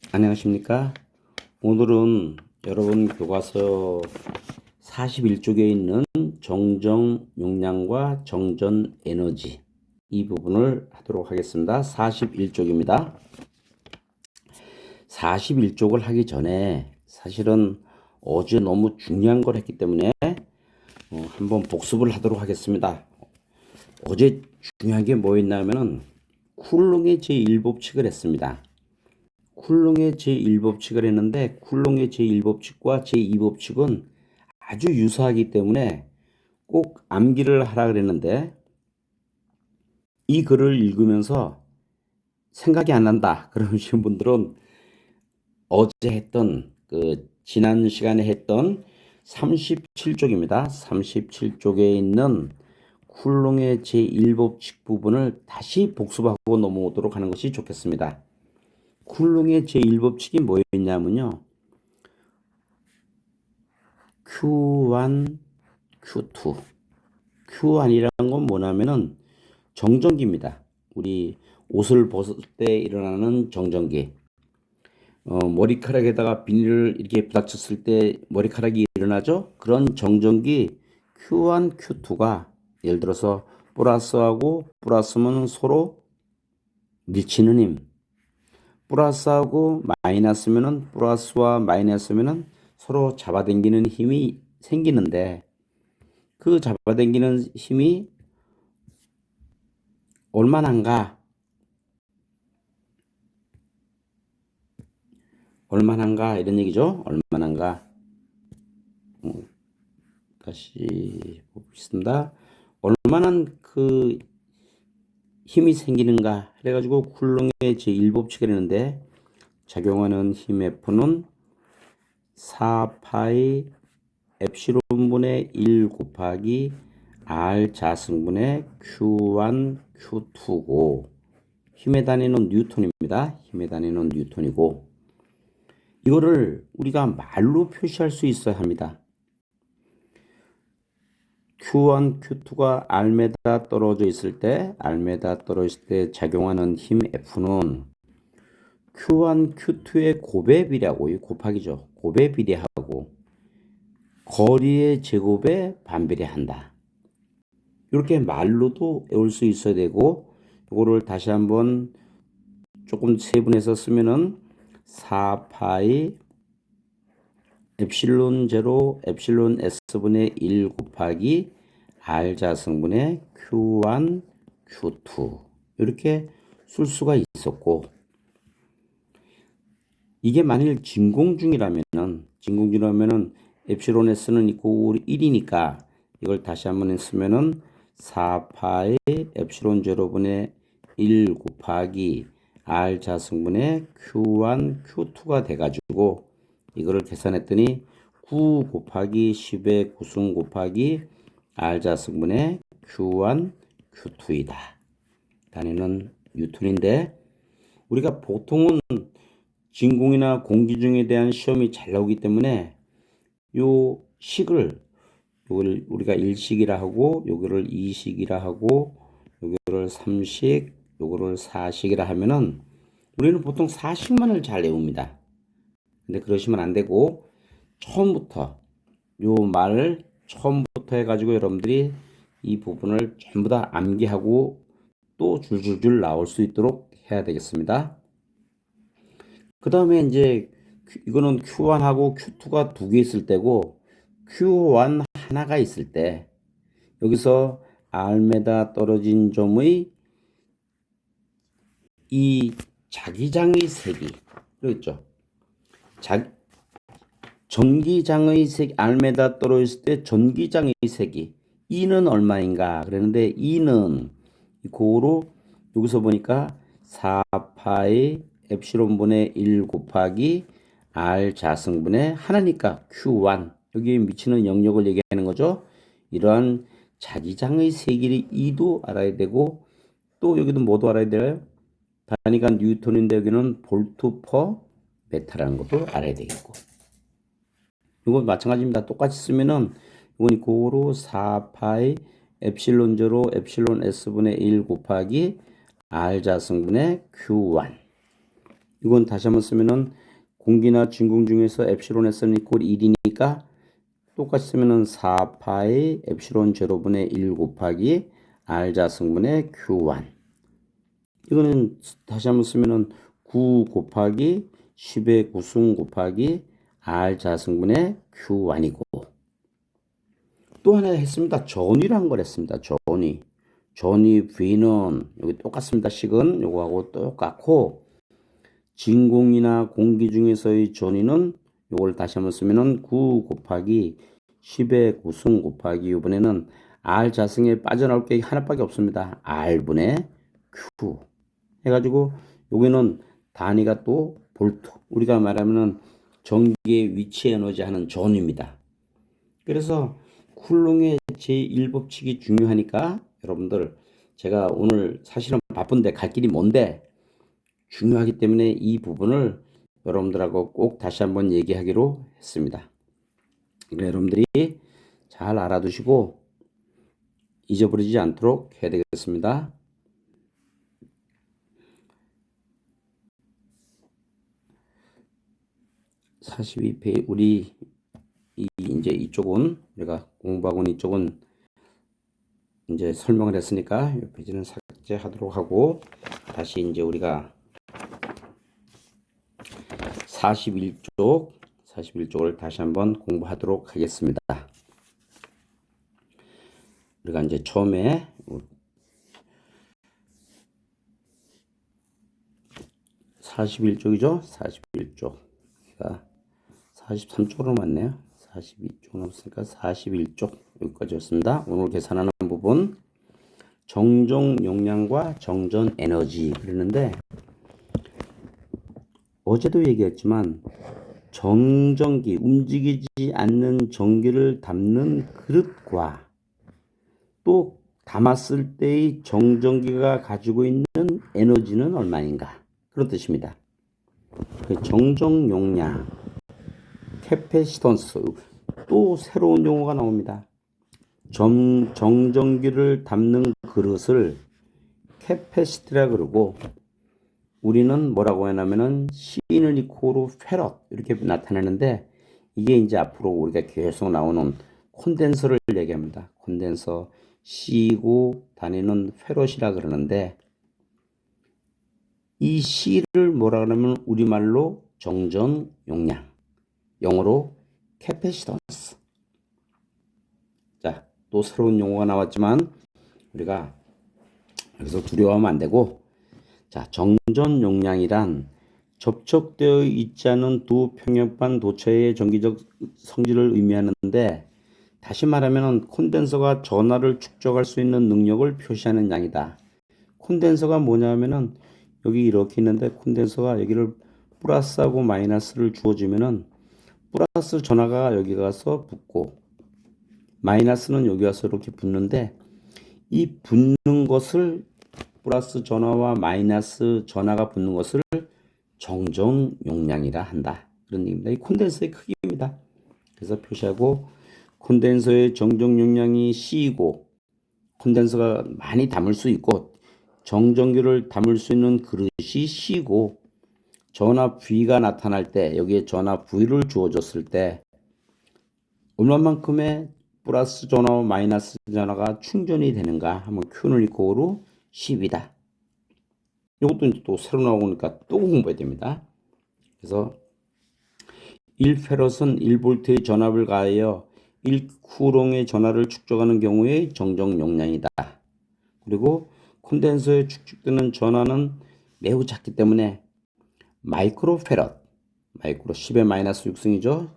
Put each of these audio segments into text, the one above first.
안녕하십니까? 오늘은 여러분 교과서 41쪽에 있는 정정 용량과 정전 에너지 이 부분을 하도록 하겠습니다. 41쪽입니다. 41쪽을 하기 전에 사실은 어제 너무 중요한 걸 했기 때문에 한번 복습을 하도록 하겠습니다. 어제 중요한 게 뭐였냐면은 쿨롱의 제1법칙을 했습니다. 쿨롱의 제1법칙을 했는데 쿨롱의 제1법칙과 제2법칙은 아주 유사하기 때문에 꼭 암기를 하라 그랬는데 이 글을 읽으면서 생각이 안 난다 그러신 분들은 어제 했던 지난 시간에 했던 37쪽입니다. 37쪽에 있는 쿨롱의 제1법칙 부분을 다시 복습하고 넘어오도록 하는 것이 좋겠습니다. 쿨롱의 제1법칙이 뭐였냐면요. Q1, Q2. Q1이라는 건 뭐냐면은 정전기입니다. 우리 옷을 벗을 때 일어나는 정전기. 머리카락에다가 비닐을 이렇게 부닥쳤을 때 머리카락이 일어나죠? 그런 정전기 Q1, Q2가 예를 들어서 플러스하고 플러스면 서로 밀치는 힘. 플러스하고 마이너스면은 플러스와 마이너스면은 서로 잡아당기는 힘이 생기는데 그 잡아당기는 힘이 얼마나인가 이런 얘기죠. 얼마나인가. 다시 보겠습니다. 얼마나 그 힘이 생기는가 해가지고 쿨롱의 제1법칙을 했는데 작용하는 힘 F는 4파이 엡실론분의 1 곱하기 R 자승분의 Q1, Q2고 힘의 단위는 뉴턴입니다. 힘의 단위는 뉴턴이고 이거를 우리가 말로 표시할 수 있어야 합니다. Q1, Q2가 R메다 떨어져 있을 때 작용하는 힘 F는 Q1, Q2의 곱의 비례하고 이 곱하기죠. 곱의 비례하고 거리의 제곱에 반비례한다. 이렇게 말로도 외울 수 있어야 되고 이거를 다시 한번 조금 세분해서 쓰면은 4파이 엡실론 제로 엡실론 S분의 1 곱하기 R 자승분의 Q1, Q2 이렇게 쓸 수가 있었고 이게 만일 진공중이라면은 엡실론 S는 있고 1이니까 이걸 다시 한번 쓰면은 4파이 엡실론 제로분의 1 곱하기 R 자승분의 Q1, Q2가 돼가지고 이거를 계산했더니 9 곱하기 10의 9승 곱하기 R 자승분의 Q1, Q2이다. 단위는 뉴턴인데 우리가 보통은 진공이나 공기중에 대한 시험이 잘 나오기 때문에 요 식을 요걸 우리가 1식이라 하고 요거를 2식이라 하고 요거를 3식 요거를 4식이라 하면은 우리는 보통 4식만을 잘 외웁니다. 근데 그러시면 안 되고 처음부터 요 말을 처음부터 해가지고 여러분들이 이 부분을 전부 다 암기하고 또 줄줄줄 나올 수 있도록 해야 되겠습니다. 그 다음에 이제 이거는 Q1하고 Q2가 두 개 있을 때고 Q1 하나가 있을 때 여기서 R메다 떨어진 점의 이 자기장의 세기 그렇죠. 전기장의 세기 R메다 떨어졌을 때 전기장의 세기 E는 얼마인가 그랬는데 E는 고로 여기서 보니까 4파이 엡실론분의 1 곱하기 R 자승분의 하나니까 Q1 여기에 미치는 영역을 얘기하는 거죠. 이러한 자기장의 세기의 E도 알아야 되고 또 여기도 뭐도 알아야 돼요. 단위가 뉴턴인데 여기는 볼트 퍼 메타라는 것도 알아야 되겠고 이건 마찬가지입니다. 똑같이 쓰면은 이건 고로 4파이 엡실론 제로 엡실론 S분의 1 곱하기 R 자승분의 Q1 이건 다시 한번 쓰면은 공기나 진공 중에서 엡실론 S는 이꼴 1이니까 똑같이 쓰면은 4파이 엡실론 제로분의 1 곱하기 R 자승분의 Q1. 이거는 다시 한번 쓰면은 9 곱하기 10의 9승 곱하기 R 자승분의 Q1이고, 또 하나 했습니다. 전위란 걸 했습니다. 전위. 전위 V는 여기 똑같습니다. 식은 요거하고 똑같고, 진공이나 공기 중에서의 전위는 요걸 다시 한번 쓰면은 9 곱하기 10의 9승 곱하기 이번에는 R 자승에 빠져나올 게 하나밖에 없습니다. R분의 Q 해가지고 여기는 단위가 또 볼트. 우리가 말하면은 전기의 위치 에너지 하는 전위입니다. 그래서 쿨롱의 제1법칙이 중요하니까 여러분들, 제가 오늘 사실은 바쁜데 갈 길이 먼데 중요하기 때문에 이 부분을 여러분들하고 꼭 다시 한번 얘기하기로 했습니다. 그러니까 여러분들이 잘 알아두시고 잊어버리지 않도록 해야 되겠습니다. (42페이지) 우리 이제 이쪽은 우리가 공부하고 있는 이쪽은 이제 설명을 했으니까 이 페이지는 삭제하도록 하고, 다시 이제 우리가 41쪽을 다시 한번 공부하도록 하겠습니다. 우리가 이제 처음에 41쪽이죠. 41쪽. 그러니까 43쪽으로 맞네요. 42쪽은 없으니까 41쪽 여기까지였습니다. 오늘 계산하는 부분 정정 용량과 정전 에너지 그랬는데, 어제도 얘기했지만 정전기, 움직이지 않는 전기를 담는 그릇과 또 담았을 때의 정전기가 가지고 있는 에너지는 얼마인가, 그런 뜻입니다. 정정 용량, 캐패시턴스, 또 새로운 용어가 나옵니다. 정전기를 담는 그릇을 캐패시티라 그러고, 우리는 뭐라고 하냐면은 C는 이코로 페럿 이렇게 나타내는데, 이게 이제 앞으로 우리가 계속 나오는 콘덴서를 얘기합니다. 콘덴서 C고 단위는 페럿이라 그러는데, 이 C를 뭐라 그러면 우리말로 정전 용량, 영어로 캐패시턴스. 자, 또 새로운 용어가 나왔지만 우리가 여기서 두려워하면 안 되고, 자, 정전 용량이란 접촉되어 있지 않은 두 평형판 도처의 전기적 성질을 의미하는데, 다시 말하면 콘덴서가 전하를 축적할 수 있는 능력을 표시하는 양이다. 콘덴서가 뭐냐면은 여기 이렇게 있는데, 콘덴서가 여기를 플러스하고 마이너스를 주어주면은 플러스 전하가 여기 가서 붙고 마이너스는 여기 와서 이렇게 붙는데, 이 붙는 것을, 플러스 전하와 마이너스 전하가 붙는 것을 정전 용량이라 한다, 그런 얘기입니다. 이 콘덴서의 크기입니다. 그래서 표시하고, 콘덴서의 정전 용량이 C이고, 콘덴서가 많이 담을 수 있고 정전기를 담을 수 있는 그릇이 C고, 전하 V가 나타날 때 여기에 전하 V를 주어줬을 때 얼마만큼의 플러스 전하와 마이너스 전하가 충전이 되는가 하면 Q는 이코로 10이다. 이것도 또 새로 나오니까 또 공부해야 됩니다. 그래서 1페럿은 1볼트의 전압을 가하여 1쿠롱의 전하를 축적하는 경우의 정정 용량이다. 그리고 콘덴서에 축적되는 전하는 매우 작기 때문에 마이크로페럿, 마이크로 10의 마이너스 6승이죠.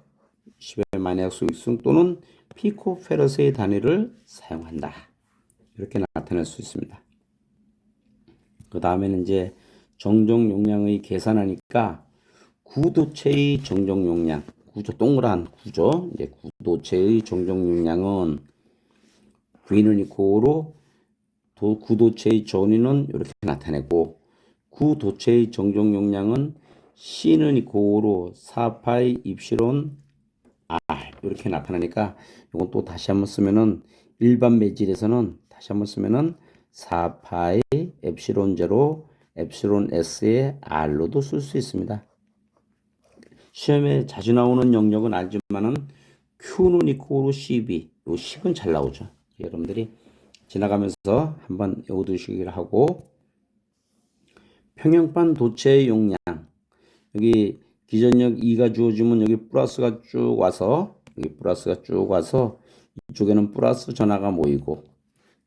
10의 마이너스 6승 또는 피코페럿의 단위를 사용한다. 이렇게 나타낼 수 있습니다. 그 다음에는 이제 정정 용량의 계산하니까 구도체의 정정 용량, 구조 동그란 구조, 이제 구도체의 정정 용량은 V는 이코로 구도체의 전위는 이렇게 나타내고, 구도체의 정정 용량은 C는 이코로 4파이 입실론 R 이렇게 나타나니까, 이건 또 다시 한번 쓰면은 일반 매질에서는 다시 한번 쓰면은 4파이 엡실론 제로 엡실론 S의 R로도 쓸 수 있습니다. 시험에 자주 나오는 영역은 알지만은 Q는 이코로 CB, 요 식은 잘 나오죠. 여러분들이 지나가면서 한번 외워두시기를 하고, 평형판 도체의 용량, 여기 기전력 2가 주어지면 여기 플러스가 쭉 와서, 여기 플러스가 쭉 와서 이쪽에는 플러스 전하가 모이고,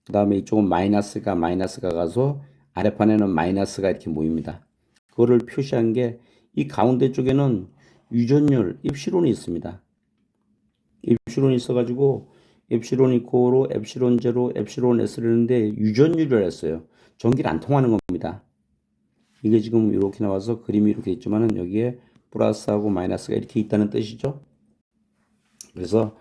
그 다음에 이쪽은 마이너스가 가서 아래판에는 마이너스가 이렇게 모입니다. 그거를 표시한 게 이 가운데 쪽에는 유전율 입시론이 있습니다. 입시론이 있어가지고 엡실론 이코로 엡실론 제로 엡실론 S를 했는데 유전율을 했어요. 전기를 안 통하는 겁니다. 이게 지금 이렇게 나와서 그림이 이렇게 있지만은 여기에 플러스하고 마이너스가 이렇게 있다는 뜻이죠. 그래서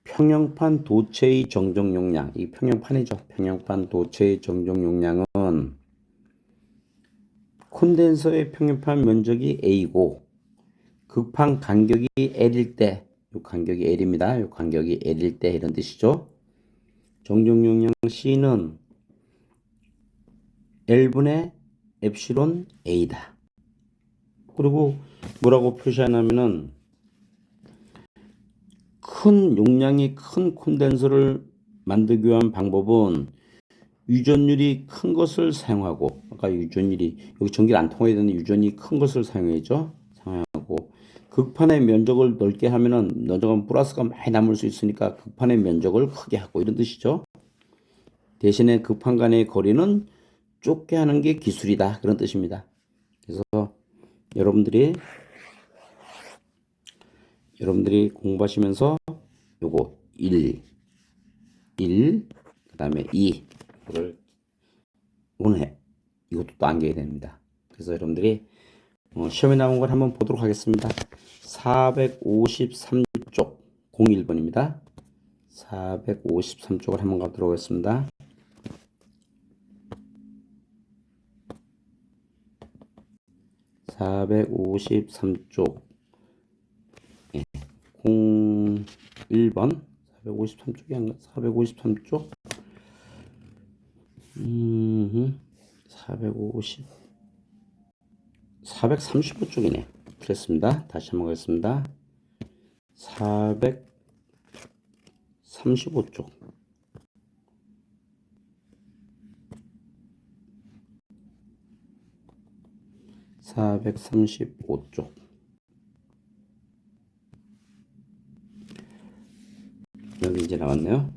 평형판 도체의 정정 용량, 이 평형판이죠. 평형판 도체의 정정 용량은 콘덴서의 평형판 면적이 A고 극판 간격이 L일 때, 이 간격이 L입니다. 이 간격이 L일 때 이런 뜻이죠. 정정 용량 C는 L분의 엡실론 A다. 그리고 뭐라고 표시하냐면은 큰 용량이 큰 콘덴서를 만들기 위한 방법은 유전율이 큰 것을 사용하고, 아까 유전율이 여기 전기를 안 통해야 되는 유전이 큰 것을 사용하죠. 사용하고 극판의 면적을 넓게 하면은 넓은 플러스가 많이 남을 수 있으니까 극판의 면적을 크게 하고 이런 뜻이죠. 대신에 극판 간의 거리는 좁게 하는 게 기술이다 그런 뜻입니다. 그래서 여러분들이 공부하시면서 요거 1, 그 다음에 2, 이걸 오늘 이것도 또 안겨야 됩니다. 그래서 여러분들이 시험에 나온 걸 한번 보도록 하겠습니다. 453쪽 01번입니다. 453쪽을 한번 가도록 하겠습니다. 453쪽 01번 453쪽이 아닌가? 453쪽 435쪽이네. 그랬습니다. 다시 한번 가겠습니다. 435쪽 435쪽 여기 이제 나왔네요.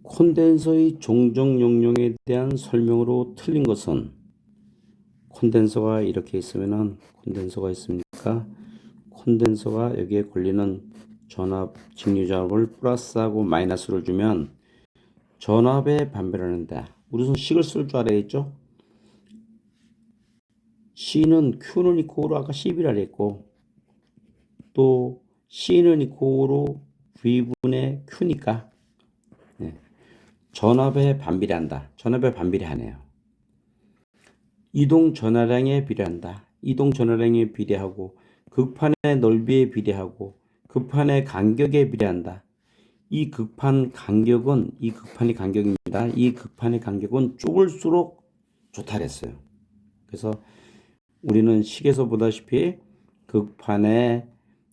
콘덴서의 종정 용량에 대한 설명으로 틀린 것은, 콘덴서가 이렇게 있으면은 콘덴서가 있으니까 콘덴서가 여기에 걸리는 전압 직류전압을 플러스하고 마이너스를 주면 전압에 반비례한다. 우선 식을 쓸 줄 알아야겠죠. C는 Q는 이코로 아까 CB라 했고, 또 C는 이코로 V분의 Q니까 전압에 반비례한다. 전압에 반비례하네요. 이동 전하량에 비례한다. 이동 전하량에 비례하고 극판의 넓이에 비례하고 극판의 간격에 비례한다. 이 극판이 간격입니다. 이 극판의 간격은 좁을수록 좋다 그랬어요. 그래서 우리는 식에서 보다시피 극판의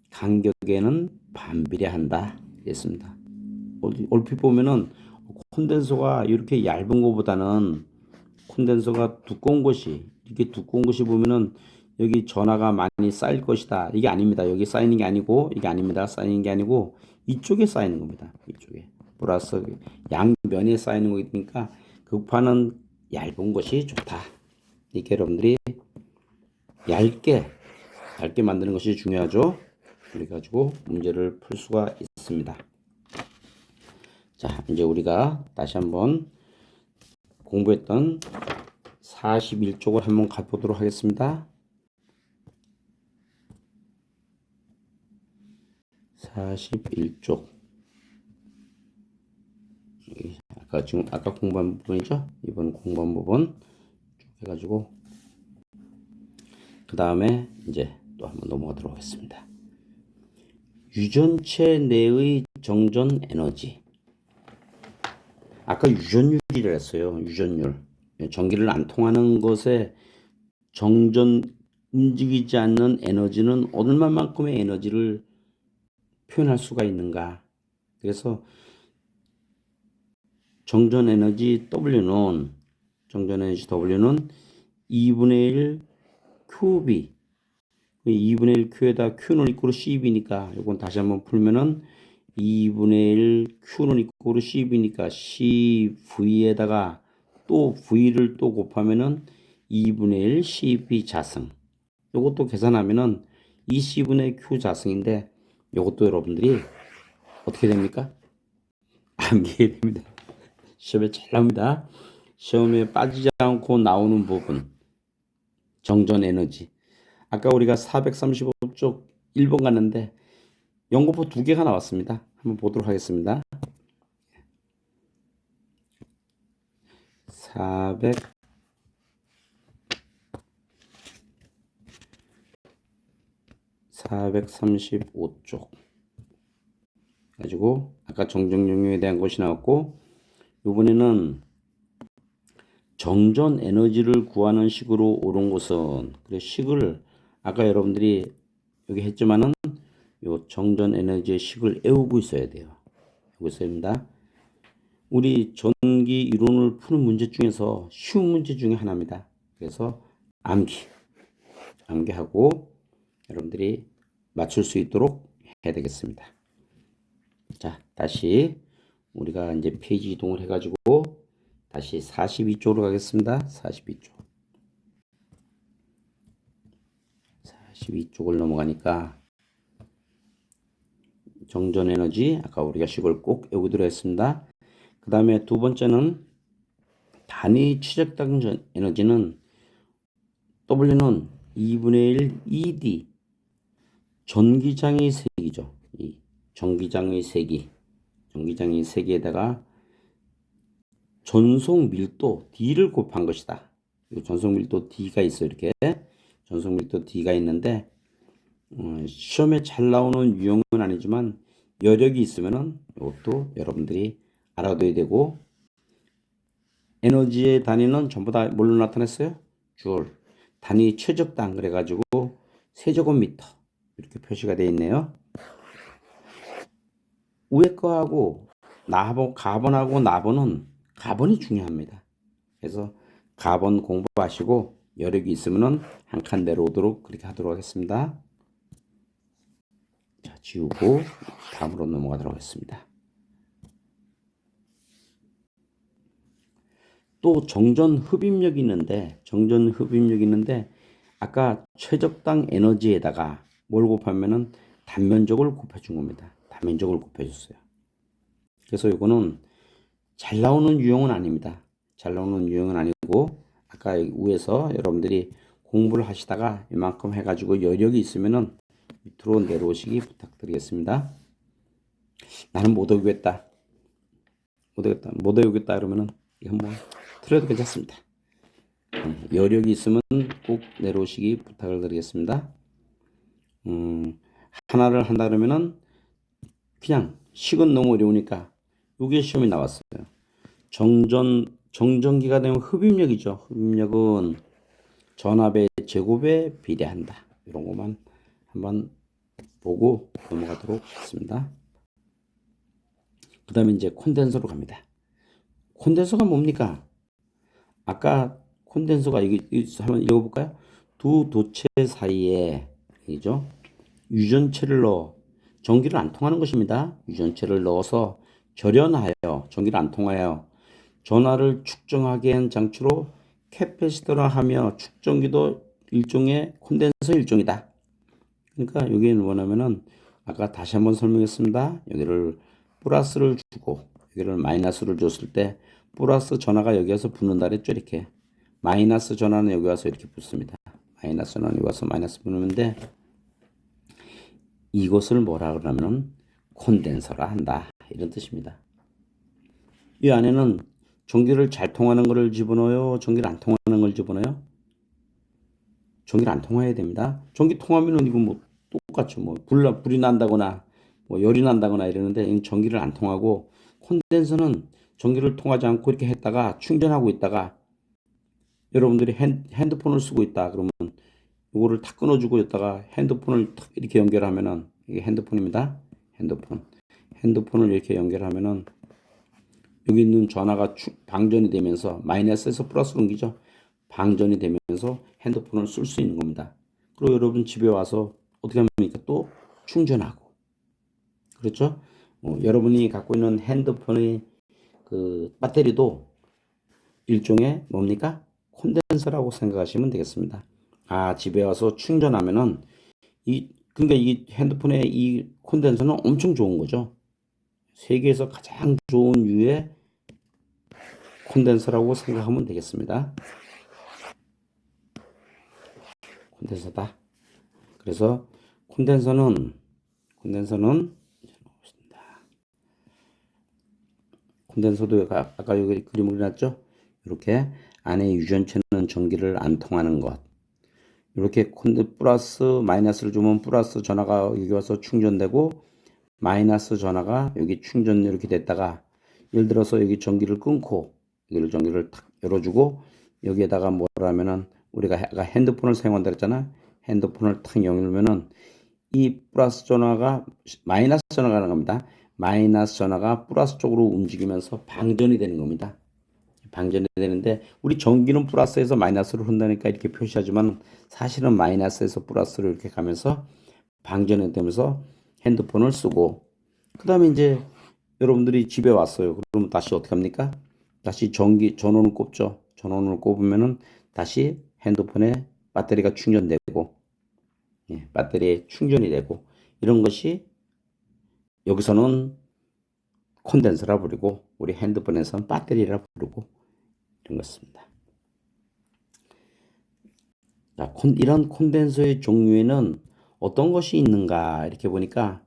간격에는 반비례한다 했습니다. 얼핏 보면은 콘덴서가 이렇게 얇은 것보다는 콘덴서가 두꺼운 것이, 이렇게 두꺼운 것이 보면은 여기 전하가 많이 쌓일 것이다. 이게 아닙니다. 여기 쌓이는 게 아니고, 이게 아닙니다. 쌓이는 게 아니고 이쪽에 쌓이는 겁니다. 이쪽에 플러스 양면에 쌓이는 거니까 극판은 얇은 것이 좋다. 이렇게 여러분들이 얇게 만드는 것이 중요하죠. 그래가지고 문제를 풀 수가 있습니다. 자, 이제 우리가 다시 한번 공부했던 41쪽을 한번 가보도록 하겠습니다. 41쪽. 아까 공부한 부분이죠. 이번 공부한 부분 쭉 해가지고 그 다음에 이제 또 한번 넘어가도록 하겠습니다. 유전체 내의 정전 에너지. 아까 유전율이라 했어요. 유전율. 전기를 안 통하는 것에 정전 움직이지 않는 에너지는 얼마만큼의 에너지를 표현할 수가 있는가. 그래서 정전 에너지 W는 2분의 1 QB 2분의 1 Q에다 Q는 이꼬르 CV니까 이건 다시 한번 풀면은 2분의 1 Q는 이꼬르 CV니까 CV에다가 또 V를 또 곱하면은 2분의 1 CV 자승. 요것도 계산하면은 2C분의 Q 자승인데 요것도 여러분들이 어떻게 됩니까? 암기해야 됩니다. 시험에 잘 나옵니다. 시험에 빠지지 않고 나오는 부분. 정전 에너지. 아까 우리가 435쪽 1번 갔는데 연거푸 2개가 나왔습니다. 한번 보도록 하겠습니다. 435쪽 가지고 아까 정전용료에 대한 것이 나왔고 이번에는 정전 에너지를 구하는 식으로 옳은 것은 그래 식을 아까 여러분들이 여기 했지만은 요 정전 에너지의 식을 외우고 있어야 돼요. 외우고 있어야 됩니다. 우리 전기 이론을 푸는 문제 중에서 쉬운 문제 중에 하나입니다. 그래서 암기하고 여러분들이 맞출 수 있도록 해야 되겠습니다. 자, 다시 우리가 이제 페이지 이동을 해가지고 다시 42쪽으로 가겠습니다. 42쪽을 넘어가니까 정전 에너지 아까 우리가 식을 꼭 외우기로 했습니다. 그 다음에 두 번째는 단위 추적당 에너지는 W는 2분의 1 ED 전기장의 세기죠. 이 전기장의 세기에다가 전속 밀도 D를 곱한 것이다. 전속 밀도 D가 있어 이렇게 전속 밀도 D가 있는데 시험에 잘 나오는 유형은 아니지만 여력이 있으면은 이것도 여러분들이 알아둬야 되고 에너지의 단위는 전부 다 뭘로 나타냈어요? 줄. 단위 최적당 그래가지고 세제곱미터 이렇게 표시가 되어 있네요. 위에 거하고 가번하고 나번은 가번이 중요합니다. 그래서 가번 공부하시고 여력이 있으면은 한 칸 내려오도록 그렇게 하도록 하겠습니다. 자, 지우고 다음으로 넘어가도록 하겠습니다. 또 정전 흡입력이 있는데 아까 최적당 에너지에다가 뭘 곱하면은 단면적을 곱해준 겁니다. 단면적을 곱해줬어요. 그래서 이거는 잘 나오는 유형은 아닙니다. 잘 나오는 유형은 아니고 아까 위에서 여러분들이 공부를 하시다가 이만큼 해가지고 여력이 있으면은 밑으로 내려오시기 부탁드리겠습니다. 나는 못 외우겠다 그러면은 이거 한번 틀어도 괜찮습니다. 여력이 있으면 꼭 내려오시기 부탁을 드리겠습니다. 하나를 한다 그러면은 그냥 식은 너무 어려우니까 요게 시험에 나왔어요. 정전기가 되면 흡입력이죠. 흡입력은 전압의 제곱에 비례한다. 이런 것만 한번 보고 넘어가도록 하겠습니다. 그 다음에 이제 콘덴서로 갑니다. 콘덴서가 뭡니까? 아까 콘덴서가 한번 읽어볼까요? 두 도체 사이에 이죠 유전체를 넣어 전기를 안 통하는 것입니다. 유전체를 넣어서 절연하여 전기를 안 통하여 전하를 측정하게 한 장치로 캐패시터라 하며 측정기도 일종의 콘덴서 일종이다. 그러니까 여기는 뭐냐면은 아까 다시 한번 설명했습니다. 여기를 플러스를 주고 여기를 마이너스를 줬을 때 플러스 전하가 여기 와서 붙는다 그랬죠. 이렇게 마이너스 전하는 여기 와서 이렇게 붙습니다. 마이너스 전하는 여기 와서 마이너스 붙는데 이것을 뭐라 그러냐면 콘덴서라 한다. 이런 뜻입니다. 이 안에는 전기를 잘 통하는 것을 집어넣어요? 전기를 안 통하는 걸 집어넣어요? 전기를 안 통해야 됩니다. 전기 통하면은 이거 뭐 똑같죠. 뭐 불이 난다거나 뭐 열이 난다거나 이러는데 전기를 안 통하고 콘덴서는 전기를 통하지 않고 이렇게 했다가 충전하고 있다가 여러분들이 핸드폰을 쓰고 있다 그러면 이거를 탁 끊어주고 있다가 핸드폰을 탁 이렇게 연결하면은 이게 핸드폰입니다. 핸드폰을 이렇게 연결하면은 여기 있는 전화가 방전이 되면서 마이너스에서 플러스로 옮기죠. 방전이 되면서 핸드폰을 쓸 수 있는 겁니다. 그리고 여러분 집에 와서 어떻게 합니까? 또 충전하고. 그렇죠? 여러분이 갖고 있는 핸드폰의 그 배터리도 일종의 뭡니까? 콘덴서라고 생각하시면 되겠습니다. 아, 집에 와서 충전하면은 그러니까 이 핸드폰의 이 콘덴서는 엄청 좋은 거죠. 세계에서 가장 좋은 유의 콘덴서라고 생각하면 되겠습니다. 콘덴서다. 그래서 콘덴서는 콘덴서도 아까 여기 그림을 그렸죠? 이렇게 안에 유전체는 전기를 안 통하는 것. 이렇게 플러스 마이너스를 주면 플러스 전화가 여기 와서 충전되고 마이너스 전화가 여기 충전 이렇게 됐다가 예를 들어서 여기 전기를 끊고 여기를 전기를 탁 열어주고 여기에다가 뭐라면은 우리가 아까 핸드폰을 사용한다 그랬잖아. 핸드폰을 탁 열면은 이 플러스 전화가 마이너스 전화가 가는 겁니다. 마이너스 전화가 플러스 쪽으로 움직이면서 방전이 되는 겁니다. 방전이 되는데 우리 전기는 플러스에서 마이너스로 흐른다니까 이렇게 표시하지만 사실은 마이너스에서 플러스로 이렇게 가면서 방전이 되면서 핸드폰을 쓰고 그 다음에 이제 여러분들이 집에 왔어요. 그러면 다시 어떻게 합니까? 다시 전원을 꼽죠. 전원을 꼽으면은 다시 핸드폰에 배터리가 충전되고 배터리에 충전이 되고 이런 것이 여기서는 콘덴서라 부르고 우리 핸드폰에서는 배터리라 부르고 이런 것입니다. 자, 이런 콘덴서의 종류에는 어떤 것이 있는가 이렇게 보니까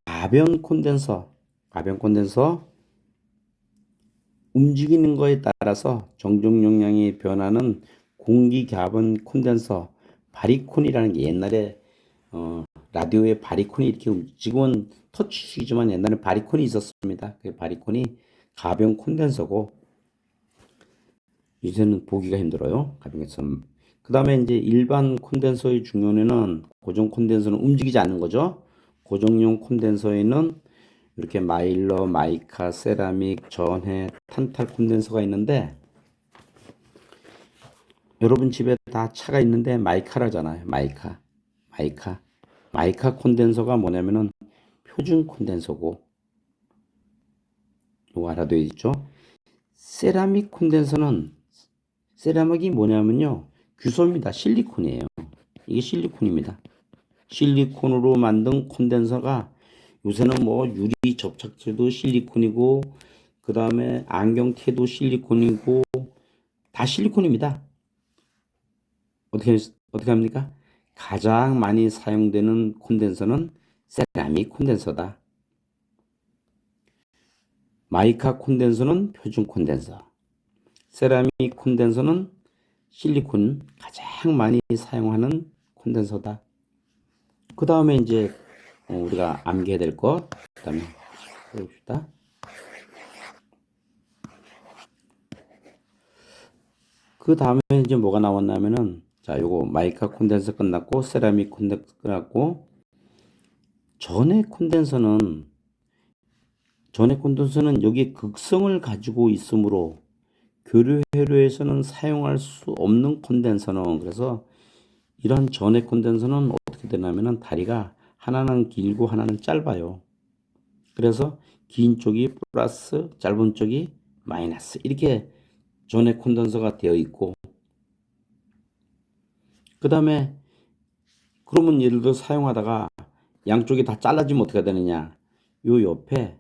가변 콘덴서 움직이는 거에 따라서 정적 용량이 변하는 공기 가변 콘덴서 바리콘이라는 게 옛날에 라디오에 바리콘이 이렇게 지금은 터치식이지만 옛날에 바리콘이 있었습니다. 그 바리콘이 가변 콘덴서고 이제는 보기가 힘들어요. 가변 콘덴서. 그 다음에 이제 일반 콘덴서의 중요는 고정 콘덴서는 움직이지 않는 거죠. 고정용 콘덴서에는 이렇게 마일러, 마이카, 세라믹, 전해, 탄탈 콘덴서가 있는데 여러분 집에 다 차가 있는데 마이카라잖아요. 마이카 콘덴서가 뭐냐면은 표준 콘덴서고 이거 알아둬야 있죠. 세라믹 콘덴서는 세라믹이 뭐냐면요. 규소입니다. 실리콘이에요. 이게 실리콘입니다. 실리콘으로 만든 콘덴서가 요새는 뭐 유리 접착제도 실리콘이고 그 다음에 안경테도 실리콘이고 다 실리콘입니다. 어떻게 합니까? 가장 많이 사용되는 콘덴서는 세라믹 콘덴서다. 마이카 콘덴서는 표준 콘덴서. 세라믹 콘덴서는 실리콘 가장 많이 사용하는 콘덴서다. 그 다음에 이제 우리가 암기해야 될 것, 그 다음에 해봅시다. 그 다음에 이제 뭐가 나왔냐면은 자, 요거 마이카 콘덴서 끝났고 세라믹 콘덴서 끝났고 전해 콘덴서는 여기 극성을 가지고 있으므로 교류 회로에서는 사용할 수 없는 콘덴서는 그래서 이런 전해 콘덴서는 어떻게 되냐면은 다리가 하나는 길고 하나는 짧아요. 그래서 긴 쪽이 플러스 짧은 쪽이 마이너스 이렇게 전해 콘덴서가 되어 있고 그 다음에 그러면 예를 들어 사용하다가 양쪽이 다 잘라지면 어떻게 되느냐 요 옆에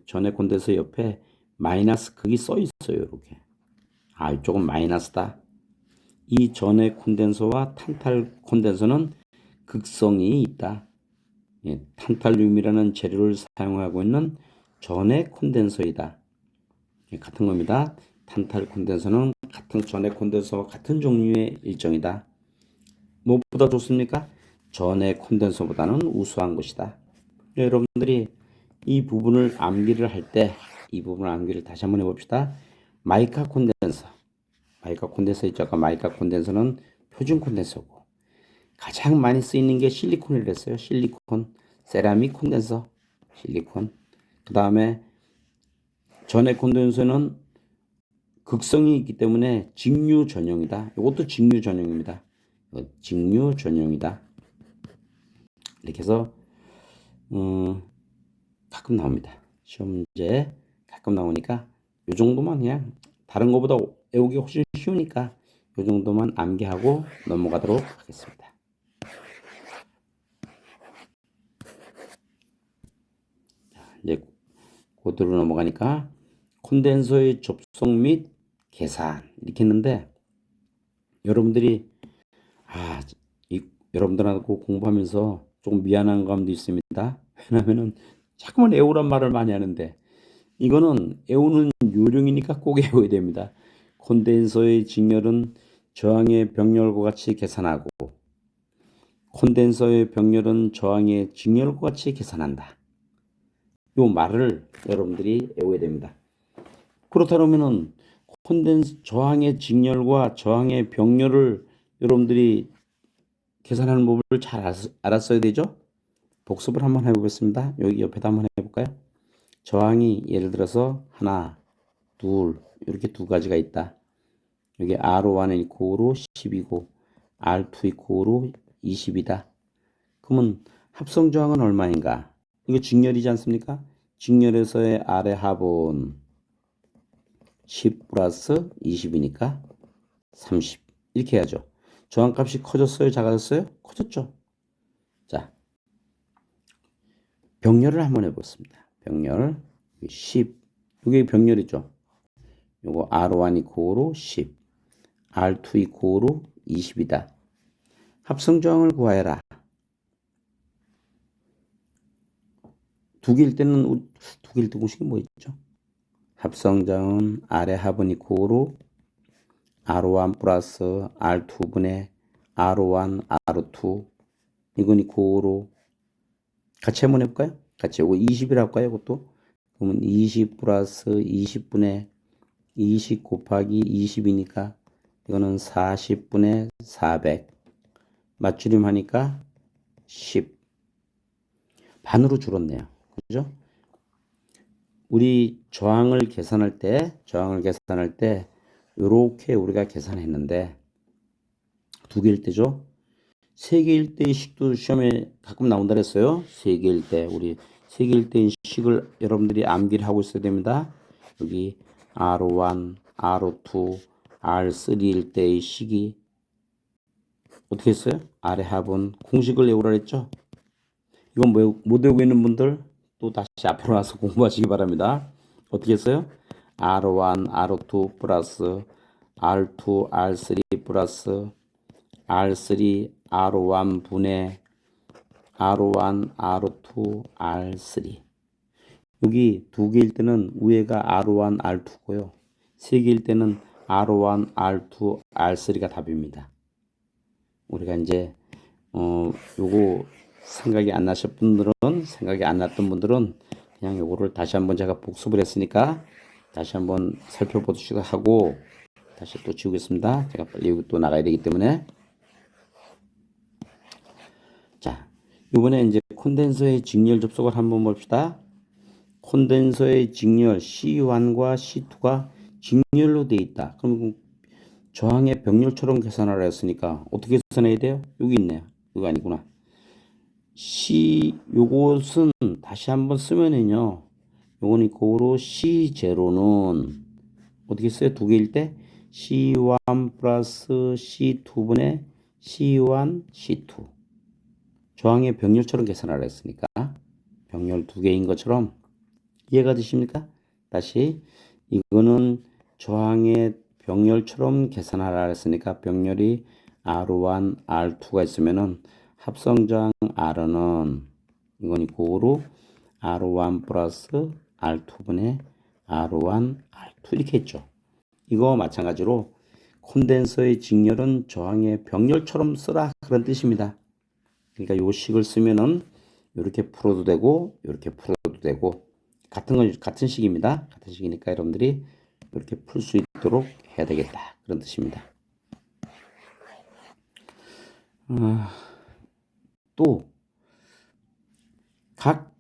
전해 콘덴서 옆에 마이너스 극이 써 있어요. 이렇게 이쪽은 마이너스다. 이 전해 콘덴서와 탄탈 콘덴서는 극성이 있다. 탄탈륨이라는 재료를 사용하고 있는 전해 콘덴서이다. 같은 겁니다. 탄탈 콘덴서는 같은 전해 콘덴서와 같은 종류의 일종이다. 무엇보다 좋습니까? 전해 콘덴서보다는 우수한 것이다. 여러분들이 이 부분을 암기를 할 때 이 부분 암기를 다시 한번 해봅시다. 마이카 콘덴서. 마이카 콘덴서 있죠? 아까 마이카 콘덴서는 표준 콘덴서고 가장 많이 쓰이는 게 실리콘이랬어요. 실리콘, 세라믹 콘덴서, 실리콘. 그 다음에 전해 콘덴서는 극성이 있기 때문에 직류 전용이다. 이것도 직류 전용입니다. 직류 전용이다. 이렇게 해서 가끔 나옵니다. 시험 문제 가끔 나오니까 이 정도만 그냥 다른 것보다 외우기 훨씬 쉬우니까 이 정도만 암기하고 넘어가도록 하겠습니다. 자, 이제 고도로 넘어가니까 콘덴서의 접속 및 계산 이렇게 했는데 여러분들이 여러분들하고 공부하면서 조금 미안한 감도 있습니다. 왜냐면은 자꾸만 외우란 말을 많이 하는데 이거는 외우는 요령이니까 꼭 외워야 됩니다. 콘덴서의 직렬은 저항의 병렬과 같이 계산하고 콘덴서의 병렬은 저항의 직렬과 같이 계산한다. 요 말을 여러분들이 외워야 됩니다. 그렇다면은 저항의 직렬과 저항의 병렬을 여러분들이 계산하는 법을 잘 알았어야 되죠? 복습을 한번 해보겠습니다. 여기 옆에다 한번 해볼까요? 저항이 예를 들어서 하나, 둘 이렇게 두 가지가 있다. 여기 R1 이코로 10이고 R2 이코로 20이다. 그러면 합성 저항은 얼마인가? 이거 직렬이지 않습니까? 직렬에서의 R의 합은 10 플러스 20이니까 30 이렇게 해야죠. 저항값이 커졌어요? 작아졌어요? 커졌죠. 자, 병렬을 한번 해보겠습니다. 병렬 10 이게 병렬이죠. 요거 R1 이코로 10 R2 이코로 20이다. 합성 저항을 구하여라. 두 개일 때는 두 개일 때 공식이 뭐 있죠? 합성 저항은 R의 합은 이코로 R1 플러스 R2분의 R1 R2 이건 이코로 같이 한번 해볼까요? 같이 요거 20이라고 할까요? 이것도 그러면 20 플러스 20분의 20 곱하기 20이니까 이거는 40분의 400 맞추림 하니까 10 반으로 줄었네요. 그죠? 우리 저항을 계산할 때 이렇게 우리가 계산했는데 두 개일 때죠. 세 개일 때의 식도 시험에 가끔 나온다 그랬어요. 세 개일 때 우리 세 개일 때의 식을 여러분들이 암기를 하고 있어야 됩니다. 여기 R1, R2, R3일 때의 식이 어떻게 했어요? R의 합은 공식을 외우라 했죠. 이건 못 외우고 있는 분들 또 다시 앞으로 와서 공부하시기 바랍니다. 어떻게 했어요? R1, R2 플러스 R2, R3 플러스 R3, R1 분의 R1, R2, R3 여기 두 개일 때는 위에가 R1, R2고요. 세 개일 때는 R1, R2, R3가 답입니다. 우리가 이제 요거 생각이 안 나실 분들은 생각이 안 났던 분들은 그냥 요거를 다시 한번 제가 복습을 했으니까 다시 한번 살펴보시고 하고 다시 또 지우겠습니다. 제가 빨리 또 나가야 되기 때문에 자 이번에 이제 콘덴서의 직렬 접속을 한번 봅시다. 콘덴서의 직렬 C1과 C2가 직렬로 되어 있다. 그럼 저항의 병렬처럼 계산하라 했으니까 어떻게 계산해야 돼요? 여기 있네요. 이거 아니구나. 요것은 다시 한번 쓰면은요. 요건 이코로 C0는 어떻게 써요? 두 개일 때 C1 플러스 C2분의 C1, C2 저항의 병렬처럼 계산하라 했으니까 병렬 두 개인 것처럼 이해가 되십니까? 다시 이거는 저항의 병렬처럼 계산하라 했으니까 병렬이 R1, R2가 있으면은 합성저항 R는 이건 이코로 R1 플러스 R2분의 R1, R2 이렇게 했죠. 이거 마찬가지로 콘덴서의 직렬은 저항의 병렬처럼 쓰라 그런 뜻입니다. 그러니까 요 식을 쓰면은 이렇게 풀어도 되고 이렇게 풀어도 되고 같은 식입니다. 같은 식이니까 여러분들이 이렇게 풀 수 있도록 해야 되겠다. 그런 뜻입니다. 또, 각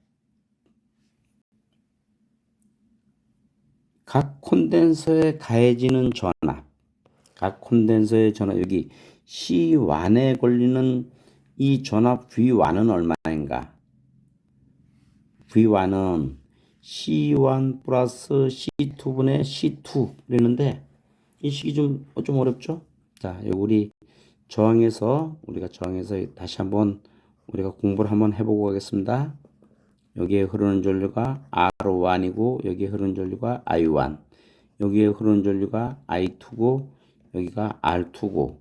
콘덴서에 가해지는 전압, 각 콘덴서의 전압, 여기 C1에 걸리는 이 전압 V1은 얼마인가? V1은 C1 플러스 C2분의 C2 그랬는데 이 식이 좀 어렵죠? 자, 우리가 저항해서 다시 한번 우리가 공부를 한번 해보고 가겠습니다. 여기에 흐르는 전류가 R1이고 여기에 흐르는 전류가 I1, 여기에 흐르는 전류가 I2고 여기가 R2고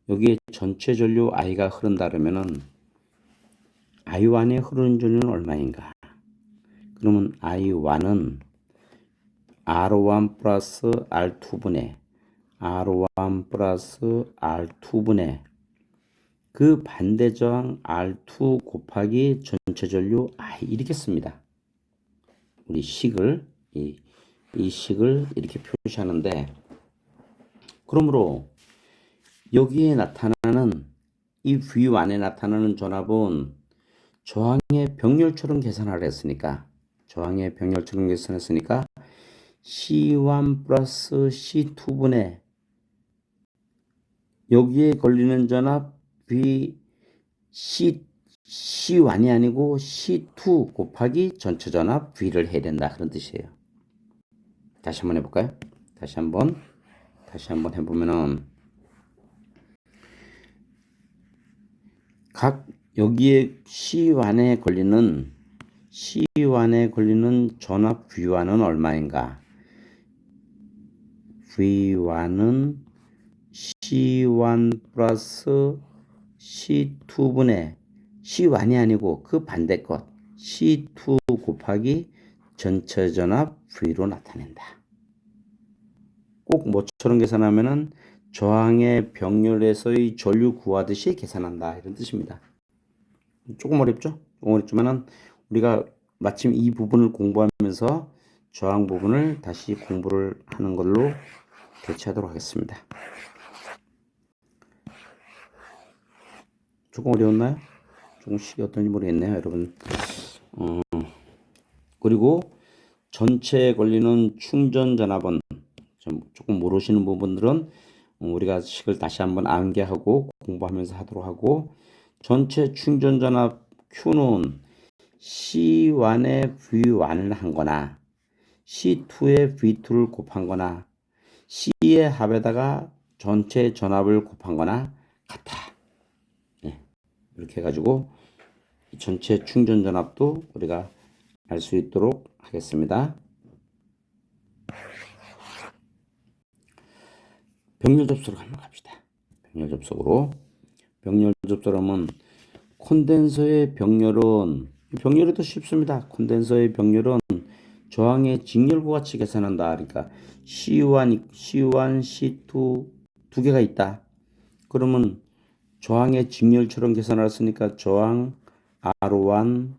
여기에 전체 전류 I가 흐른다 그러면은 I1에 흐르는 전류는 얼마인가? 그러면 I1은 R1 플러스 R2분의 R1 플러스 R2분의 그 반대 저항 R2 곱하기 전체 전류 I 이렇게 씁니다. 우리 식을 이 식을 이렇게 표시하는데, 그러므로 여기에 나타나는 이 V1에 나타나는 전압은 저항의 병렬처럼 계산하려 했으니까 C1 플러스 C2분의 여기에 걸리는 전압 C1이 아니고 C2 곱하기 전체 전압 V를 해야 된다. 그런 뜻이에요. 다시 한번 해볼까요? 다시 한번 해보면은 각 여기에 C1에 걸리는 전압 V1은 얼마인가? V1은 C1 플러스 C2분의 C1이 아니고 그 반대 것 C2 곱하기 전체 전압 V로 나타낸다. 꼭 뭐처럼 계산하면은 저항의 병렬에서의 전류 구하듯이 계산한다. 이런 뜻입니다. 조금 어렵죠? 조금 어렵지만은 우리가 마침 이 부분을 공부하면서 저항 부분을 다시 공부를 하는 걸로 대체하도록 하겠습니다. 조금 어려웠나요? 조금씩 어떤지 모르겠네요, 여러분. 그리고 전체에 걸리는 충전 전압은 조금 모르시는 부분들은 우리가 식을 다시 한번 암기하고 공부하면서 하도록 하고, 전체 충전 전압 Q는 C1에 V1을 한 거나 C2에 V2를 곱한 거나 C의 합에다가 전체 전압을 곱한 거나 같아. 이렇게 해가지고 전체 충전 전압도 우리가 알 수 있도록 하겠습니다. 병렬 접속으로 한번 갑시다. 병렬 접속하면 콘덴서의 병렬이 더 쉽습니다. 콘덴서의 병렬은 저항의 직렬과 같이 계산한다. 그러니까 C1, C2 두 개가 있다. 그러면 저항의 직렬처럼 계산했으니까 저항 R1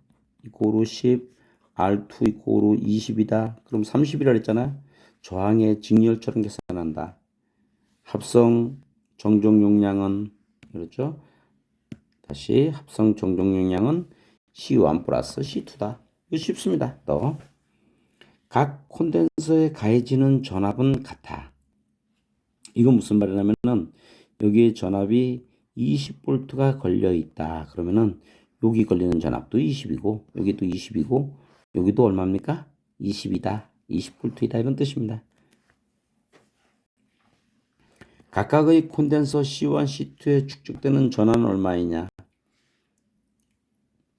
이꼬르 10, R2 이꼬르 20이다. 그럼 30이라 했잖아. 저항의 직렬처럼 계산한다. 합성 정정 용량은 그렇죠? 다시 합성 정정 용량은 C1 플러스 C2다. 이거 쉽습니다. 또 각 콘덴서에 가해지는 전압은 같아. 이건 무슨 말이냐면은 여기에 전압이 20V가 걸려 있다. 그러면은 여기 걸리는 전압도 20이고 여기도 20이고 여기도 얼마입니까? 20이다. 20V이다. 이런 뜻입니다. 각각의 콘덴서 C1, C2에 축적되는 전압은 얼마이냐?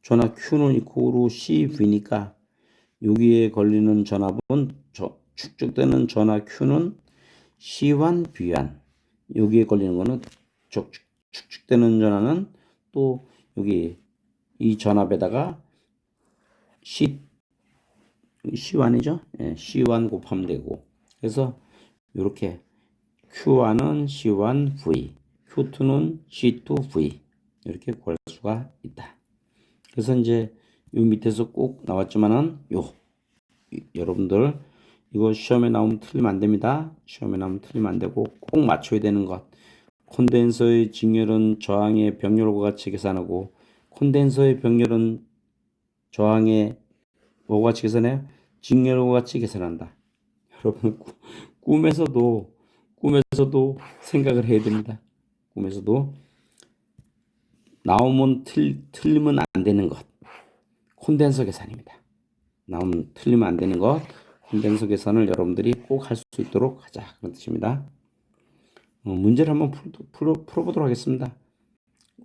전압 Q는 이코로 CV니까 여기에 걸리는 전압은 축적되는 전압 Q는 C1, V1. 여기에 걸리는 거는 축적되는 전압은 또 여기 이 전압에다가 C1이죠? 예, C1 곱하면 되고. 그래서 이렇게 Q1은 C1V, Q2는 C2V 이렇게 구할 수가 있다. 그래서 이제 요 밑에서 꼭 나왔지만은 여러분들 이거 시험에 나오면 틀리면 안 됩니다. 시험에 나오면 틀리면 안 되고 꼭 맞춰야 되는 것. 콘덴서의 직렬은 저항의 병렬과 같이 계산하고 콘덴서의 병렬은 저항의 뭐와 같이 계산해요? 직렬과 같이 계산한다. 여러분 꿈에서도 생각을 해야 됩니다. 꿈에서도 나오면 틀리면 안 되는 것. 콘덴서 계산입니다. 나오면 틀리면 안 되는 것. 콘덴서 계산을 여러분들이 꼭 할 수 있도록 하자. 그런 뜻입니다. 문제를 한번 풀어보도록 하겠습니다.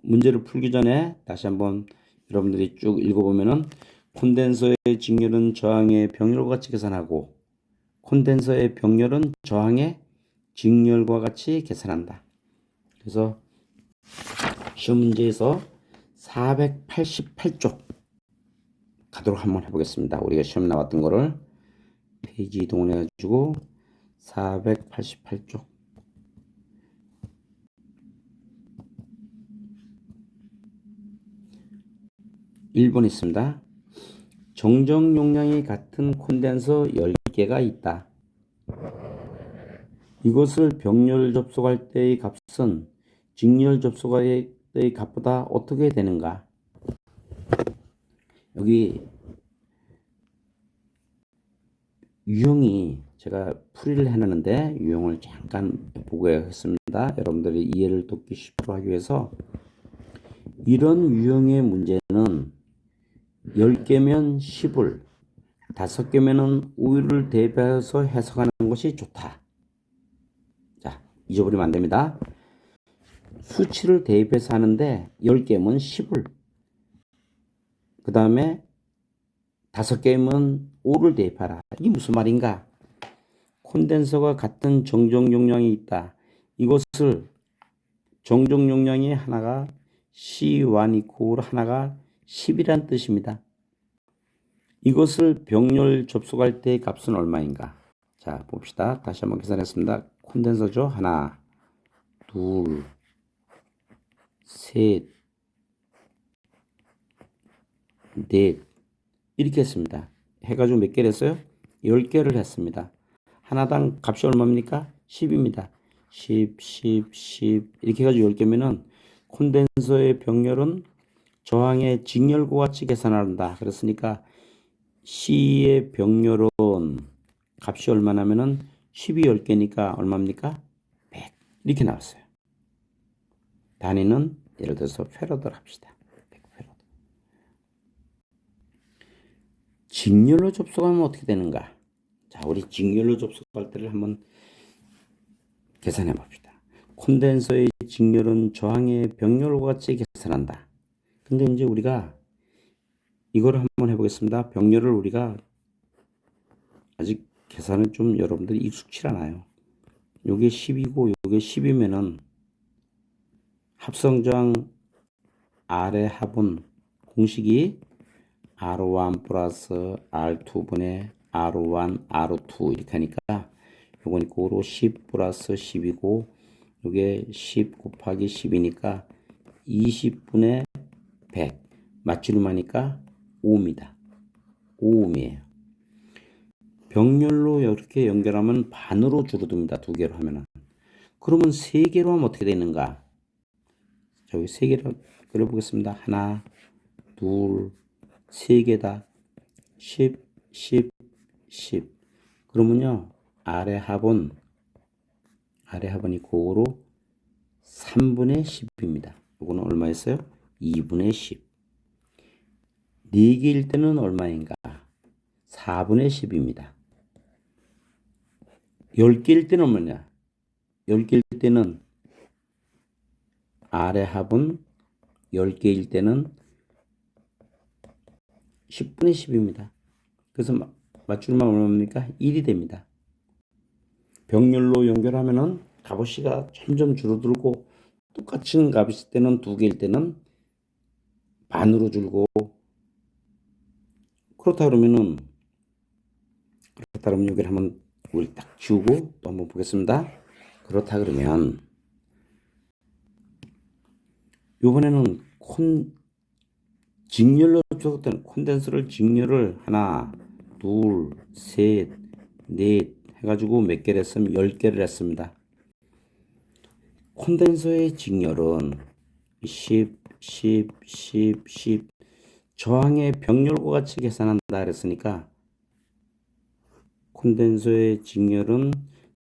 문제를 풀기 전에 다시 한번 여러분들이 쭉 읽어보면은 콘덴서의 직렬은 저항의 병렬과 같이 계산하고 콘덴서의 병렬은 저항의 직렬과 같이 계산한다. 그래서 시험 문제에서 488쪽 가도록 한번 해보겠습니다. 우리가 시험 나왔던 거를 페이지 이동을 해가지고 488쪽 1번 있습니다. 정정 용량이 같은 콘덴서 10개가 있다. 이것을 병렬 접속할 때의 값은 직렬 접속할 때의 값보다 어떻게 되는가? 여기 유형이 제가 풀이를 해놨는데 유형을 잠깐 보고하겠습니다. 여러분들이 이해를 돕기 쉽도록 하기 위해서 이런 유형의 문제는 10개면 10을 5개면 5를 대입해서 해석하는 것이 좋다. 자, 잊어버리면 안 됩니다. 수치를 대입해서 하는데 10개면 10을 그 다음에 5개면 5를 대입하라. 이게 무슨 말인가? 콘덴서가 같은 정정 용량이 있다. 이것을 정정 용량이 하나가 C1 이퀄 하나가 10이란 뜻입니다. 이것을 병렬 접속할 때의 값은 얼마인가? 자, 봅시다. 다시 한번 계산했습니다. 콘덴서죠. 하나, 둘, 셋, 넷 이렇게 했습니다. 해가지고 몇 개를 했어요? 10개를 했습니다. 하나당 값이 얼마입니까? 10입니다. 10, 10, 10 이렇게 해가지고 10개면은 콘덴서의 병렬은 저항의 직렬과 같이 계산한다. 그랬으니까 C의 병렬은 값이 얼마냐면은 10이 10개니까 얼마입니까? 100 이렇게 나왔어요. 단위는 예를 들어서 페로드를 합시다. 100페로드. 직렬로 접속하면 어떻게 되는가? 자, 우리 직렬로 접속할 때를 한번 계산해 봅시다. 콘덴서의 직렬은 저항의 병렬과 같이 계산한다. 근데 이제 우리가 이걸 한번 해보겠습니다. 병렬을 우리가 아직 계산은 좀 여러분들이 익숙치 않아요. 요게 10이고 요게 10이면은 합성저항 R의 합은 공식이 R1 플러스 R2분의 R1, R2 이렇게 하니까 요건 이거로 10 플러스 10이고 요게 10 곱하기 10이니까 20분의 100 맞추름 하니까 5입니다. 5ohm이에요. 병렬로 이렇게 연결하면 반으로 줄어듭니다. 2개로 하면은. 그러면 3개로 하면 어떻게 되는가? 저기 3개로 그려보겠습니다. 하나, 둘, 3개다. 10, 10, 10. 그러면요. 아래 합은 이거로 3분의 10입니다. 이거는 얼마였어요? 2분의 10. 4개일 때는 얼마인가? 4분의 10입니다. 10개일 때는 뭐냐? 10개일 때는 아래 합은 10개일 때는 10분의 10입니다. 그래서 맞출만 얼마입니까? 1이 됩니다. 병렬로 연결하면은 값어치가 점점 줄어들고 똑같은 값이 있을 때는 2개일 때는 반으로 줄고 그렇다 그러면 여기를 한번 우리 딱 지우고 또 한번 보겠습니다. 그렇다 그러면 이번에는 직렬로 접속된 콘덴서를 직렬을 하나, 둘, 셋, 넷 해가지고 몇 개를 했으면 10개를 했습니다. 콘덴서의 직렬은 10, 10, 10, 10 저항의 병렬과 같이 계산한다 그랬으니까 콘덴서의 직렬은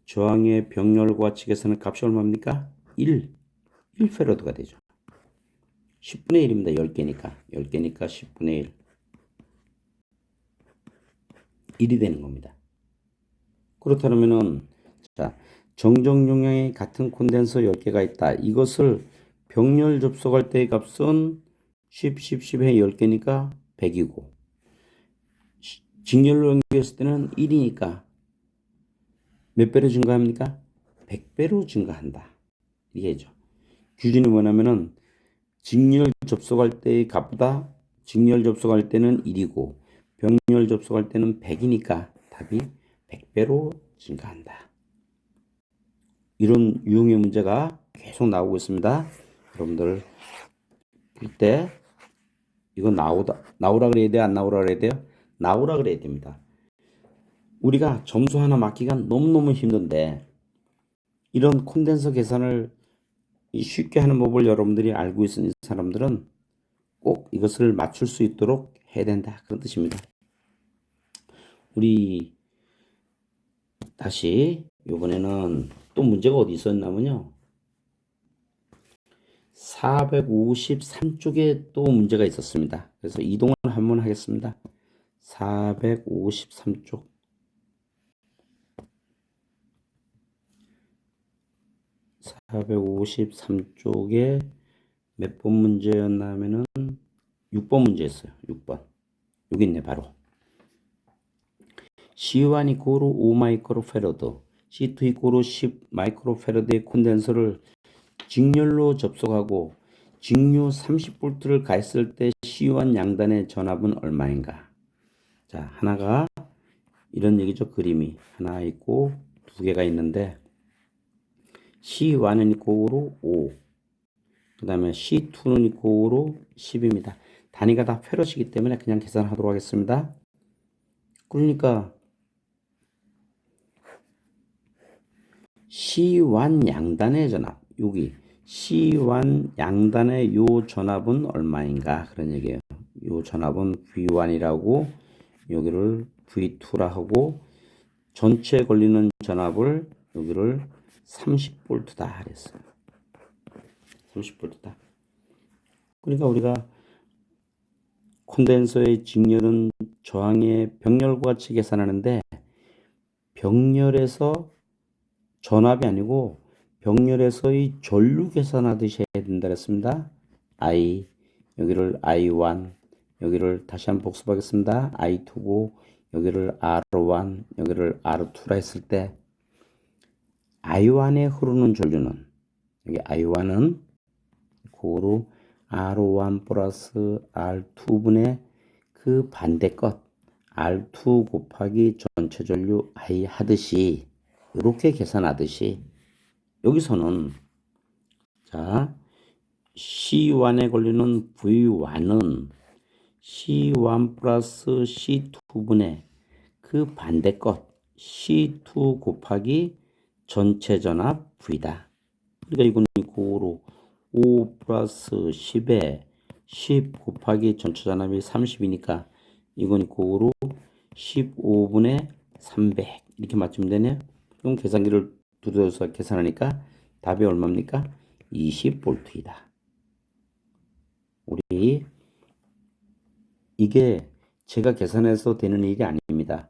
저항의 병렬과 같이 계산하는 값이 얼마입니까? 1페러드가 되죠. 10분의 1입니다. 10개니까. 10개니까 10분의 1. 1이 되는 겁니다. 그렇다면은 자, 정정 용량이 같은 콘덴서 10개가 있다. 이것을 병렬 접속할 때의 값은 10, 10, 10에 10개니까 100이고 직렬로 연결했을 때는 1이니까 몇 배로 증가합니까? 100배로 증가한다. 이게죠. 규칙이 뭐냐면은 직렬 접속할 때의 값보다 직렬 접속할 때는 1이고 병렬 접속할 때는 100이니까 답이 100배로 증가한다. 이런 유형의 문제가 계속 나오고 있습니다. 여러분들 볼 때 이거 나오라 그래야 돼요? 안 나오라 그래야 돼요? 나오라 그래야 됩니다. 우리가 점수 하나 맞기가 너무너무 힘든데 이런 콘덴서 계산을 쉽게 하는 법을 여러분들이 알고 있는 사람들은 꼭 이것을 맞출 수 있도록 해야 된다. 그런 뜻입니다. 우리 다시 이번에는 또 문제가 어디 있었냐면요. 453쪽에 또 문제가 있었습니다. 그래서 이동을 한번 하겠습니다. 453쪽. 453쪽에 몇 번 문제였냐면은 6번 문제였어요. 6번. 여기 있네, 바로. C1 이코로 5 마이크로페러드, C2 이코로 10 마이크로페러드의 콘덴서를 직렬로 접속하고 직류 30V를 가했을 때 C1 양단의 전압은 얼마인가? 자, 하나가 이런 얘기죠. 그림이 하나 있고 두 개가 있는데 C1은 이코로 5, 그 다음에 C2는 이코로 10입니다. 단위가 다 페럿이기 때문에 그냥 계산하도록 하겠습니다. 그러니까 C1 양단의 전압, 여기 C1 양단의 요 전압은 얼마인가 그런 얘기예요. 요 전압은 V1이라고 여기를 V2라 하고 전체에 걸리는 전압을 여기를 30V다 그랬어요. 30V다. 그러니까 우리가 콘덴서의 직렬은 저항의 병렬과 같이 계산하는데 병렬에서 전압이 아니고 병렬에서의 전류 계산하듯이 해야 된다 그랬습니다. I 여기를 I1 여기를 다시 한번 복습하겠습니다. I2고 여기를 R1 여기를 R2라 했을 때 I1에 흐르는 전류는 여기 I1은 고로 R1 플러스 R2분의 그 반대 것 R2 곱하기 전체 전류 I 하듯이 이렇게 계산하듯이 여기서는 자 C1에 걸리는 V1은 C1 플러스 C2분의 그 반대 것 C2 곱하기 전체 전압 V다. 그러니까 이건 고로 5 플러스 10에 10 곱하기 전체 전압이 30이니까 이건 고로 15분의 300 이렇게 맞추면 되네요. 그럼 계산기를 두드려서 계산하니까 답이 얼마입니까? 20V이다. 우리 이게 제가 계산해서 되는 일이 아닙니다.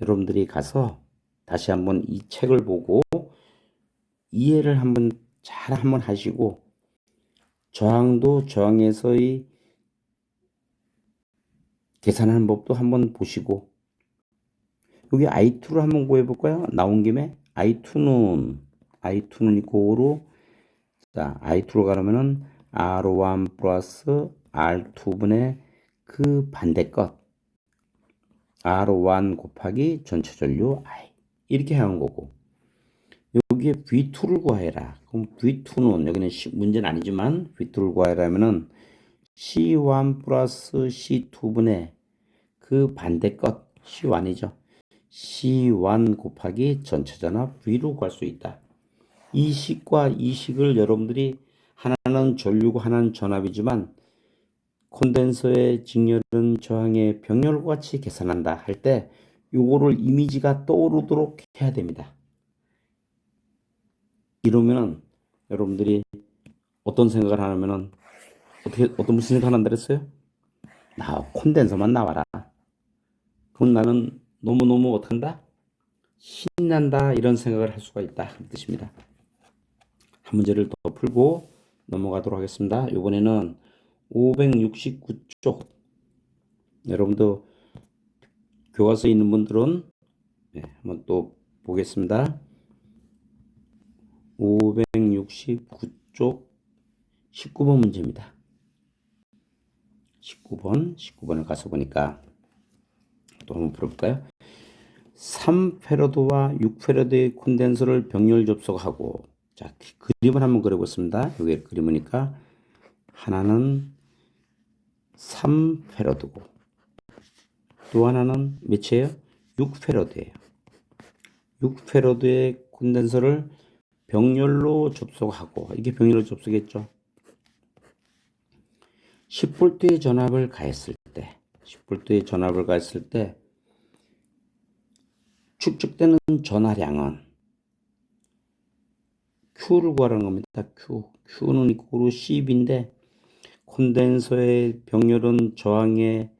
여러분들이 가서 다시 한번 이 책을 보고 이해를 잘 한번 하시고 저항도 저항에서의 계산하는 법도 한번 보시고 여기 I2를 한번 구해 볼까요? 나온 김에 I2는 이코로 자 I2로 가려면은 R1 플러스 R2분의 그 반대 것 R1 곱하기 전체 전류 I 이렇게 하는 거고 여기에 V2를 구해라. 그럼 V2는 여기는 문제는 아니지만 V2를 구해라 하면은 C1 플러스 C2분의 그 반대 것 C1이죠. C1 곱하기 전체 전압 V로 구할 수 있다. 이 식과 이 식을 여러분들이 하나는 전류고 하나는 전압이지만 콘덴서의 직렬은 저항의 병렬과 같이 계산한다 할 때 요거를 이미지가 떠오르도록 해야 됩니다. 이러면은 여러분들이 어떤 생각을 하냐면은 어떤 무슨 생각 한다 그랬어요? 콘덴서만 나와라. 그럼 나는 너무너무 어떡한다? 신난다 이런 생각을 할 수가 있다 그 뜻입니다. 한 문제를 더 풀고 넘어가도록 하겠습니다. 이번에는 569쪽 여러분도 교과서에 있는 분들은 한번 또 보겠습니다. 569쪽 19번 문제입니다. 19번을 가서 보니까 또 한번 풀어볼까요? 3페러드와 6페러드의 콘덴서를 병렬 접속하고 자 그림을 한번 그려보겠습니다. 여기 그림이니까 하나는 3페러드고 또 하나는 몇이에요? 6페러드예요. 6페러드의 콘덴서를 병렬로 접속하고 이게 병렬로 접속했죠. 10V의 전압을 가했을 때 10V의 전압을 가했을 때 축적되는 전하량은 Q를 구하라는 겁니다. Q는 이코로 CB인데 콘덴서의 병렬은 저항의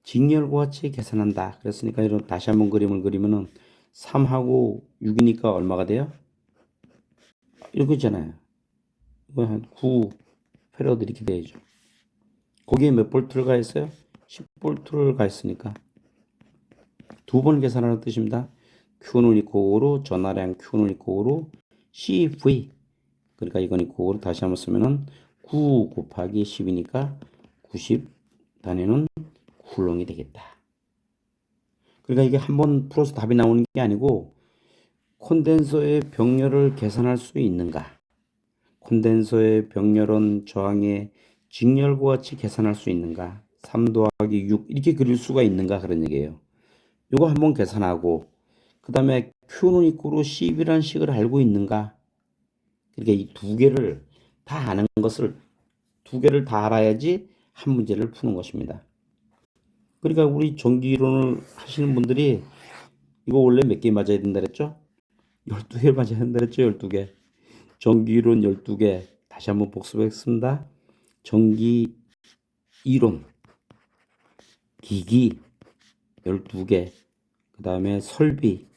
직렬과 같이 계산한다. 그랬으니까 이런 다시 한번 그림을 그리면은 3하고 6이니까 얼마가 돼요? 이렇게 있잖아요. 한 9페러드 이렇게 되죠. 거기에 몇 볼트를 가했어요? 10볼트를 가했으니까 두 번 계산하는 뜻입니다. Q는 이코로 전하량 Q는 이코로 CV 그러니까 이건 이코로 다시 한번 쓰면은 9 곱하기 10이니까 90 단위는 쿨롱이 되겠다. 그러니까 이게 한번 풀어서 답이 나오는 게 아니고 콘덴서의 병렬을 계산할 수 있는가? 콘덴서의 병렬은 저항의 직렬과 같이 계산할 수 있는가? 3 더하기 6 이렇게 그릴 수가 있는가? 그런 얘기예요. 이거 한번 계산하고 그 다음에 Q는 이코로 CB라는 식을 알고 있는가? 그러니까 이 두 개를 다 아는 것을 두 개를 다 알아야지 한 문제를 푸는 것입니다. 그러니까 우리 전기 이론을 하시는 분들이 이거 원래 몇 개 맞아야 된다 그랬죠? 12개 맞아야 된다 그랬죠? 12개. 전기 이론 12개. 다시 한번 복습하겠습니다. 전기 이론, 기기 12개. 그 다음에 설비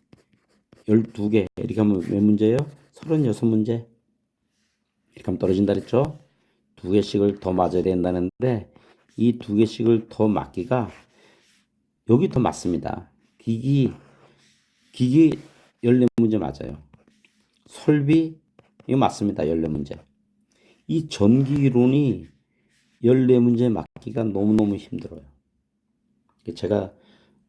12개. 이렇게 하면 몇 문제예요? 36문제. 이렇게 하면 떨어진다 그랬죠? 두 개씩을 더 맞아야 된다는데 이 두 개씩을 더 맞기가 여기 더 맞습니다. 기기 14문제 맞아요. 설비 이거 맞습니다. 14문제. 이 전기이론이 14문제 맞기가 너무너무 힘들어요. 제가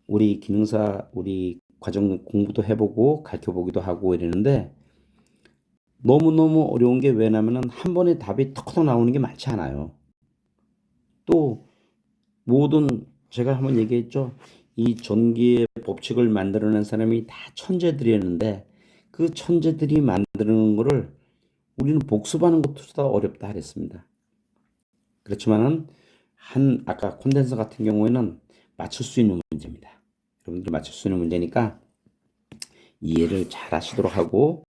우리 기능사 우리 과정 공부도 해보고 가르쳐보기도 하고 이러는데 너무너무 어려운 게 왜냐면은 한 번에 답이 턱턱 나오는 게 많지 않아요. 또 모든 제가 한번 얘기했죠. 이 전기의 법칙을 만들어낸 사람이 다 천재들이었는데 그 천재들이 만드는 거를 우리는 복습하는 것보다 어렵다 그랬습니다. 그렇지만은 아까 콘덴서 같은 경우에는 맞출 수 있는 문제입니다. 여러분들이 맞출 수 있는 문제니까 이해를 잘 하시도록 하고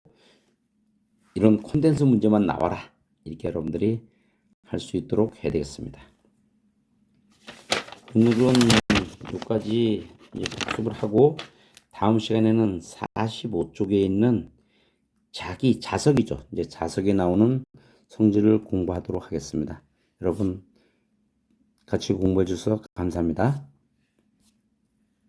이런 콘덴서 문제만 나와라 이렇게 여러분들이 할 수 있도록 해야 되겠습니다. 오늘은 여기까지 복습을 하고 다음 시간에는 45쪽에 있는 자석이죠. 이제 자석에 나오는 성질을 공부하도록 하겠습니다. 여러분 같이 공부해 주셔서 감사합니다.